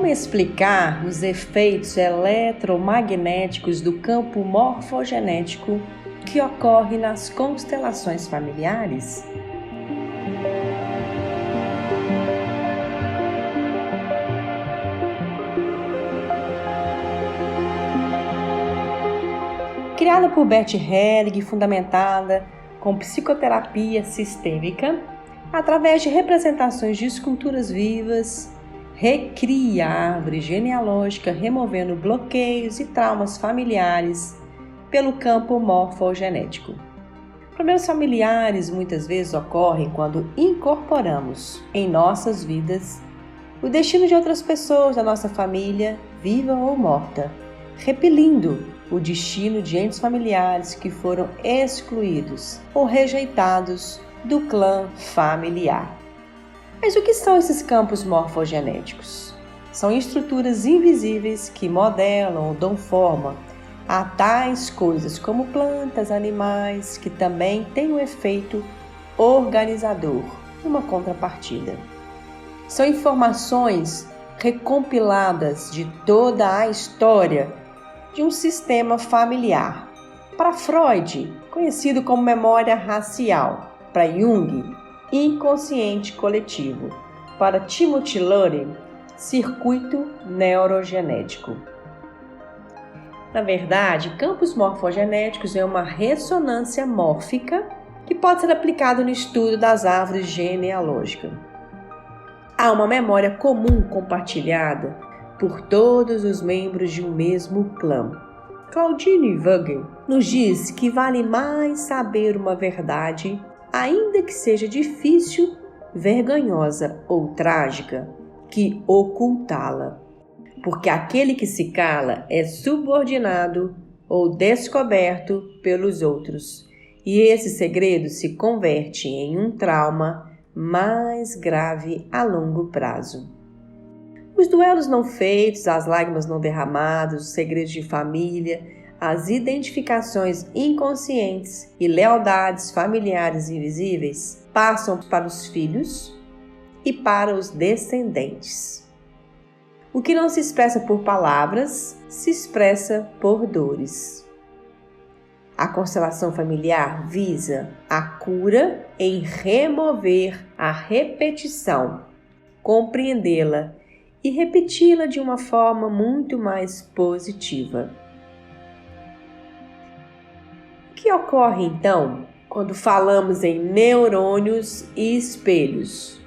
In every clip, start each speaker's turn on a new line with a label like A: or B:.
A: Como explicar os efeitos eletromagnéticos do campo morfogenético que ocorre nas constelações familiares? Criada por Bert Helling e fundamentada com psicoterapia sistêmica, através de representações de esculturas vivas, recria a árvore genealógica, removendo bloqueios e traumas familiares pelo campo morfogenético. Problemas familiares muitas vezes ocorrem quando incorporamos em nossas vidas o destino de outras pessoas da nossa família, viva ou morta, repelindo o destino de entes familiares que foram excluídos ou rejeitados do clã familiar. Mas o que são esses campos morfogenéticos? São estruturas invisíveis que modelam ou dão forma a tais coisas como plantas, animais, que também têm um efeito organizador, uma contrapartida. São informações recompiladas de toda a história de um sistema familiar. Para Freud, conhecido como memória racial. Para Jung, inconsciente coletivo. Para Timothy Leary, circuito neurogenético. Na verdade, campos morfogenéticos é uma ressonância mórfica que pode ser aplicada no estudo das árvores genealógicas. Há uma memória comum compartilhada por todos os membros de um mesmo clã. Claudine Vogel nos diz que vale mais saber uma verdade, ainda que seja difícil, vergonhosa ou trágica, que ocultá-la. Porque aquele que se cala é subordinado ou descoberto pelos outros, e esse segredo se converte em um trauma mais grave a longo prazo. Os duelos não feitos, as lágrimas não derramadas, os segredos de família, as identificações inconscientes e lealdades familiares invisíveis passam para os filhos e para os descendentes. O que não se expressa por palavras, se expressa por dores. A constelação familiar visa a cura em remover a repetição, compreendê-la e repeti-la de uma forma muito mais positiva. O que ocorre então quando falamos em neurônios e espelhos?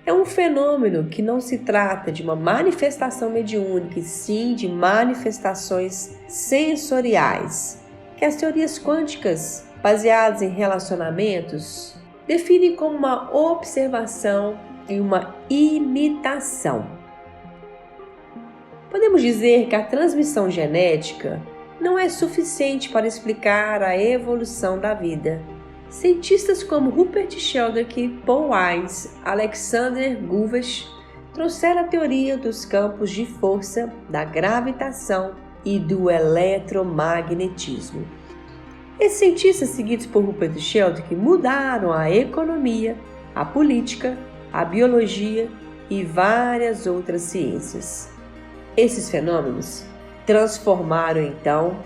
A: É um fenômeno que não se trata de uma manifestação mediúnica, e sim de manifestações sensoriais, que as teorias quânticas, baseadas em relacionamentos, definem como uma observação e uma imitação. Podemos dizer que a transmissão genética não é suficiente para explicar a evolução da vida. Cientistas como Rupert Sheldrake, Paul Wise, Alexander Guvesh trouxeram a teoria dos campos de força, da gravitação e do eletromagnetismo. Esses cientistas, seguidos por Rupert Sheldrake, mudaram a economia, a política, a biologia e várias outras ciências. Esses fenômenos transformaram então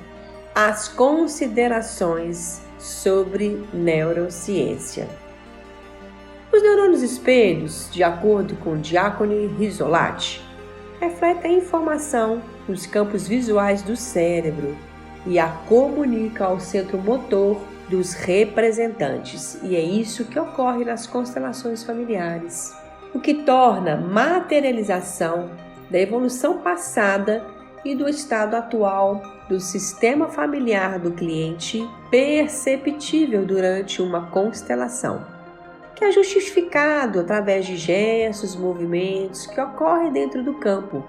A: as considerações sobre neurociência. Os neurônios espelhos, de acordo com Giacomo Rizzolatti, refletem a informação nos campos visuais do cérebro e a comunicam ao centro motor dos representantes, e é isso que ocorre nas constelações familiares, o que torna a materialização da evolução passada e do estado atual do sistema familiar do cliente perceptível durante uma constelação, que é justificado através de gestos, movimentos que ocorrem dentro do campo,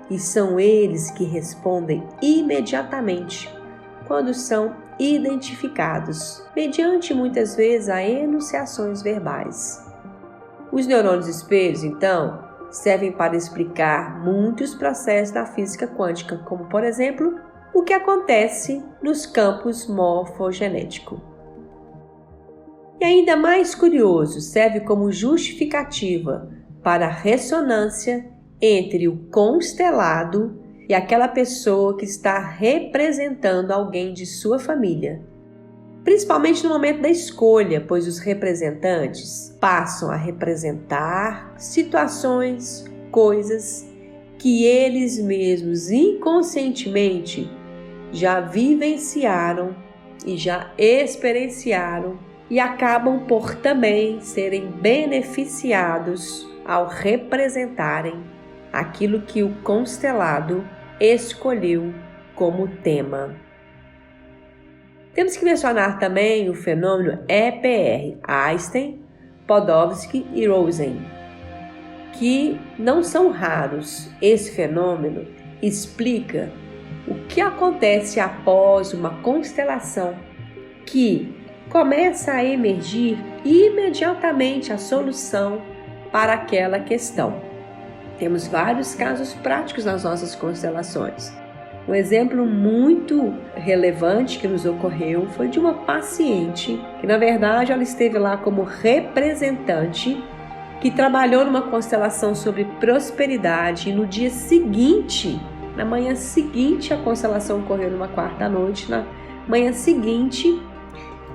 A: e são eles que respondem imediatamente quando são identificados, mediante muitas vezes a enunciações verbais. Os neurônios espelhos, então, servem para explicar muitos processos da física quântica, como, por exemplo, o que acontece nos campos morfogenéticos. E ainda mais curioso, serve como justificativa para a ressonância entre o constelado e aquela pessoa que está representando alguém de sua família. Principalmente no momento da escolha, pois os representantes passam a representar situações, coisas que eles mesmos inconscientemente já vivenciaram e já experienciaram e acabam por também serem beneficiados ao representarem aquilo que o constelado escolheu como tema. Temos que mencionar também o fenômeno EPR, Einstein, Podolsky e Rosen, que não são raros. Esse fenômeno explica o que acontece após uma constelação que começa a emergir imediatamente a solução para aquela questão. Temos vários casos práticos nas nossas constelações. Um exemplo muito relevante que nos ocorreu foi de uma paciente que, na verdade, ela esteve lá como representante, que trabalhou numa constelação sobre prosperidade e no dia seguinte, na manhã seguinte, a constelação ocorreu numa quarta-noite, na manhã seguinte,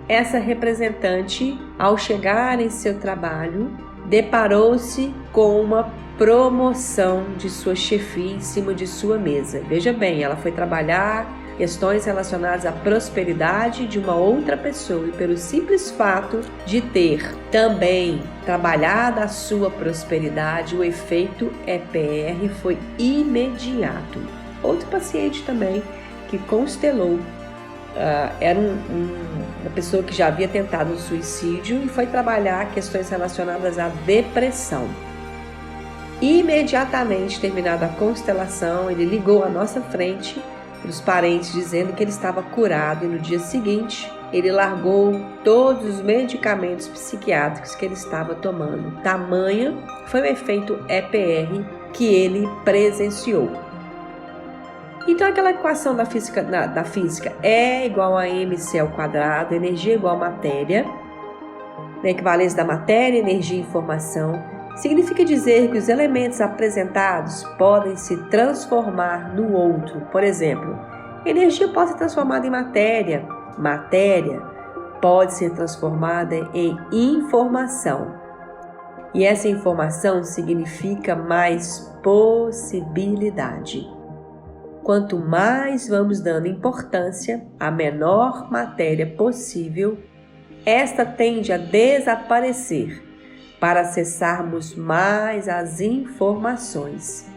A: essa representante, ao chegar em seu trabalho, deparou-se com uma promoção de sua chefia em cima de sua mesa. Veja bem, ela foi trabalhar questões relacionadas à prosperidade de uma outra pessoa e pelo simples fato de ter também trabalhado a sua prosperidade, o efeito EPR foi imediato. Outro paciente também que constelou era uma pessoa que já havia tentado o suicídio e foi trabalhar questões relacionadas à depressão. Imediatamente terminada a constelação, ele ligou à nossa frente para os parentes dizendo que ele estava curado e no dia seguinte ele largou todos os medicamentos psiquiátricos que ele estava tomando. Tamanho foi o efeito EPR que ele presenciou. Então aquela equação da física E igual a mc ao quadrado, energia igual a matéria, na equivalência da matéria, energia e informação, significa dizer que os elementos apresentados podem se transformar no outro. Por exemplo, energia pode ser transformada em matéria, matéria pode ser transformada em informação. E essa informação significa mais possibilidade. Quanto mais vamos dando importância à menor matéria possível, esta tende a desaparecer para acessarmos mais as informações.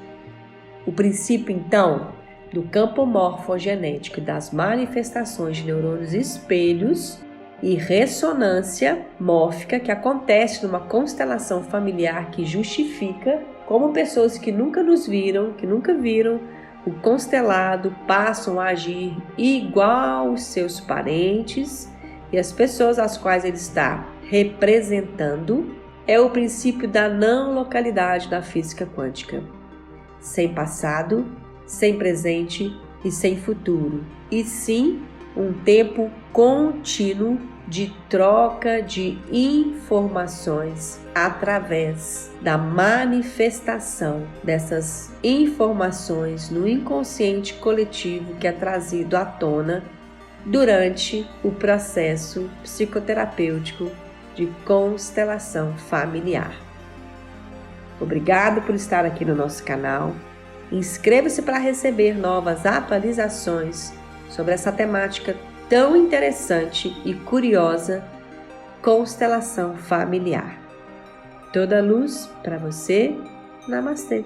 A: O princípio, então, do campo morfogenético e das manifestações de neurônios espelhos e ressonância mórfica que acontece numa constelação familiar que justifica como pessoas que nunca nos viram, que nunca viram o constelado passam a agir igual os seus parentes e as pessoas às quais ele está representando, é o princípio da não localidade da física quântica. Sem passado, sem presente e sem futuro, e sim um tempo contínuo de troca de informações através da manifestação dessas informações no inconsciente coletivo que é trazido à tona durante o processo psicoterapêutico de constelação familiar. Obrigado por estar aqui no nosso canal. Inscreva-se para receber novas atualizações sobre essa temática tão interessante e curiosa, constelação familiar. Toda luz para você. Namastê!